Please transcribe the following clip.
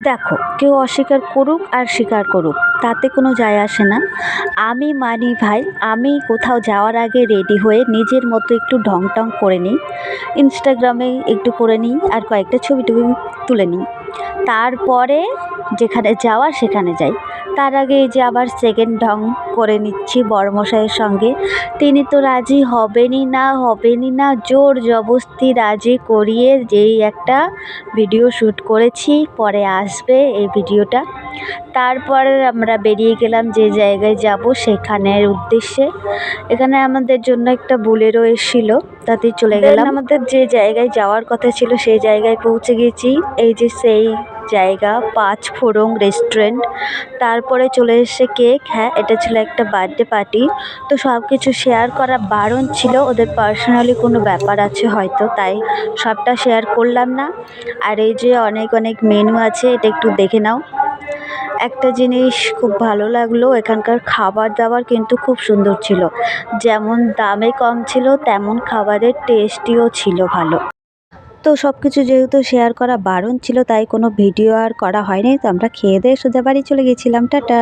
দেখো, কেউ অস্বীকার করুক আর স্বীকার করুক তাতে কোনো যায় আসে না। আমি মানি ভাই, আমি কোথাও যাওয়ার আগে রেডি হয়ে নিজের মতো একটু ঢং টং করে নিই, ইনস্টাগ্রামে একটু করে নিই আর কয়েকটা ছবি টবি তুলে নিই। তারপরে যেখানে যাওয়ার সেখানে যাই। তার আগে এই যে আবার সেকেন্ড ঢং করে নিচ্ছি বড়মশাইয়ের সঙ্গে। তিনি তো রাজি হবেনই না, জোর জবরদস্তি রাজি করিয়ে যেই একটা ভিডিও শ্যুট করেছি, পরে আসবে এই ভিডিওটা। তারপরে আমরা বেরিয়ে গেলাম যে জায়গায় যাব সেখানের উদ্দেশ্যে। এখানে আমাদের জন্য একটা বোলেরো এসেছিল, তাতেই চলে গেলাম। আমাদের যে জায়গায় যাওয়ার কথা ছিল সেই জায়গায় পৌঁছে গেছি। এই যে সেই জায়গা, পাঁচ ফোড়ং রেস্টুরেন্ট। তারপরে চলে এসেছে কেক। হ্যাঁ, এটা ছিল একটা বার্থডে পার্টি, তো সব কিছু শেয়ার করা বারণ ছিল। ওদের পার্সোনালি কোনো ব্যাপার আছে হয়তো, তাই সবটা শেয়ার করলাম না। আর এই যে অনেক অনেক মেনু আছে, এটা একটু দেখে নাও। একটা জিনিস খুব ভালো লাগলো, এখানকার খাবার দাবার কিন্তু খুব সুন্দর ছিল। যেমন দামে কম ছিল, তেমন খাবারের টেস্টিও ছিল ভালো। তো সব কিছু যেহেতু শেয়ার করা বারণ ছিল, তাই কোনো ভিডিও আর করা হয়নি। তো আমরা খেয়ে দিয়ে সোজা বাড়ি চলে গেছিলাম। টাটা।